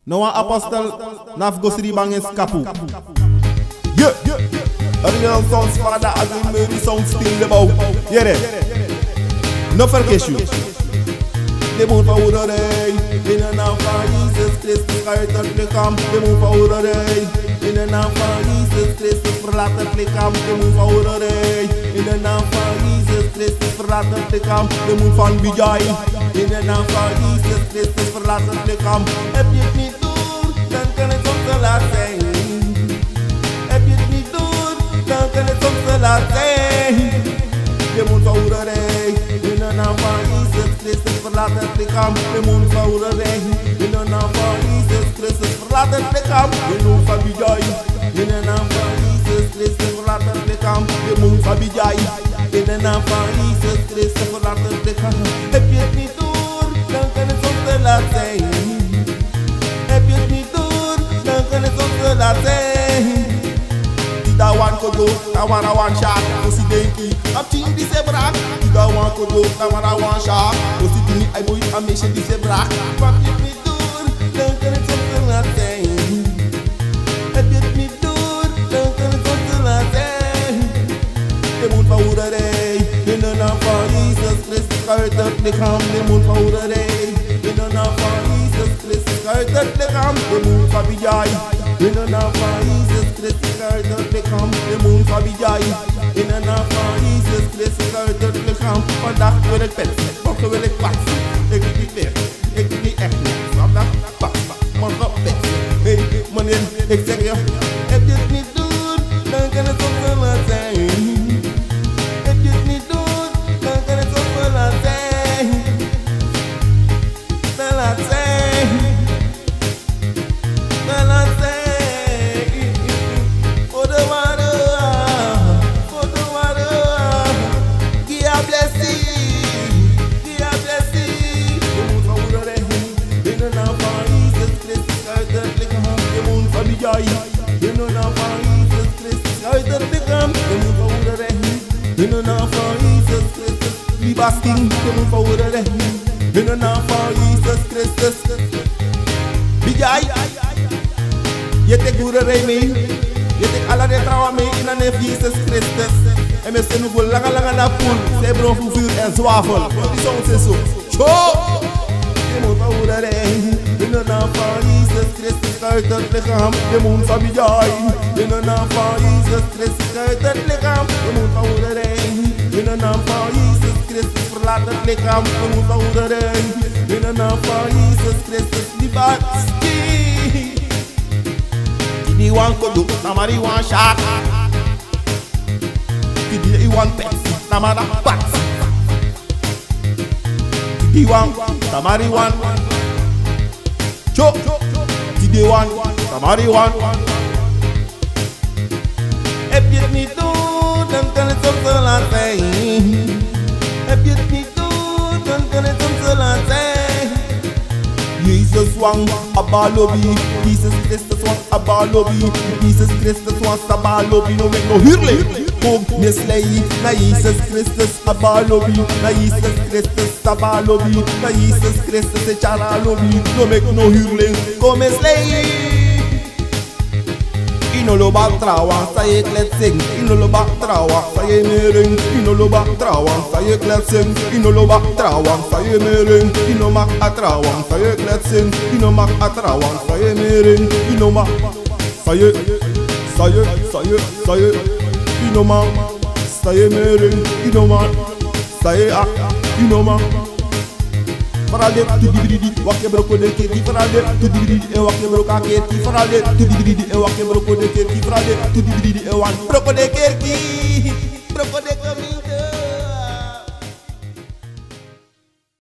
No one apostle naf go sri bang escapu. Yeah, original sounds father as we Mary sound still about. Yeah, no verkeersje. De moet van hoerderij, in de naam van Jezus Christus uit het lichaam. De moet van hoerderij, in de naam van Jezus Christus verlaat het lichaam. De moet van hoerderij, in de naam van Jezus Christus verlaat het lichaam. De moet van Bijai, in de naam van Jezus Christus verlaat het lichaam. Heb je het niet door, dan kan het soms te laat zijn. Heb je het niet door, dan kan het soms te laat zijn. Je moet van hoerderij, in de naam van Jezus Christus verlaat het lichaam. Je moet van hoerderij, in de naam van Jezus Christus verlaat het lichaam. Je moet van Bijai, in de naam van Jezus Christus verlaat het lichaam. Je moet van Bijai, in de naam van Jezus Christus verlaat het lichaam. Heb je het niet door, dan kan het soms te laat zijn. Heb je het niet door, dan kan het soms te laat zijn. Dat one could go, that one shot, pussy denky. I'm team this a brack. That one could go, that one shot, pussy denky. I boy, I'm making this a brack. What you me do? Don't get it something like that. What you me do? Don't get it something like that. De moet van hoerderij, in de naam van Jezus Christus uit het lichaam. De moet van hoerderij, in de naam van Jezus Christus uit het lichaam. De moet van Bijai, in de naam van Jezus Christus uit het lichaam. De moet van Bijai, in de naam van Jezus Christus uit het lichaam. Vandaag wil ik pensen, morgen wil ik paksen. Ik wil niet meer, ik wil niet echt meer. Vandaag paksen, morgen pensen. Hey meneer, ik zeg je, heb je het niet doen, dan kan het ook wel laat zijn. Heb je het niet doen, dan kan het ook wel laat zijn. Te laat zijn. Te laat zijn. In de naam van Jezus Christus uit het lichaam. Je moet van hoerderij. In de naam van Jezus Christus. Libasting, je moet van hoerderij. In de naam van Jezus Christus. Bijai, je tek hoerderij mee. Je tek alle de trouwen mee in de naam van Jezus Christus. En we zijn nu voor lange na poel. Zij bron voor vuur en zwavel. Die sound is zo. Je moet van hoerderij. In de naam van Jezus Christus uit het lichaam. Je moet van Bijai. In de naam van Jezus Christus uit het lichaam. Je moet van hoerderij. In de naam van Jezus Christus verlaat het lichaam. Je moet van hoerderij. In de naam van Jezus Christus Libasking. Die one could do, namari one shot. Die one pet, namara pat. Die one, namari one. Cho, die one, namari one. Heb je het niet doen, dan kan het soms te laat zijn. Heb je het niet doen, dan kan het soms te laat zijn. Jesus wang abalobi, Jesus Christus wang abalobi, Jesus Christus wang abalobi, no make no hurling. Kom mislei, na Jesus Christus abalobi, na Jesus Christus abalobi, na Jesus Christus e charalobi, no make no hurling. Kom mislei. Ino lo bak trawa, sa je klet sing. Ino lo bak trawa, sa je mering. Ino lo bak trawa, sa je klet sing. Ino lo bak trawa, sa je mering. Ino mak atrawa, sa je klet sing. Ino mak atrawa, sa je mering. Ino mak, sa je. Ino mak, sa je mering. Ino mak, sa je ak. Ino mak. Faralde tu dibridi wakke broko de keti faralde tu dibridi e wakke broka keti faralde tu dibridi e wakke broko de keti faralde tu dibridi e wan broko de keti broko de kami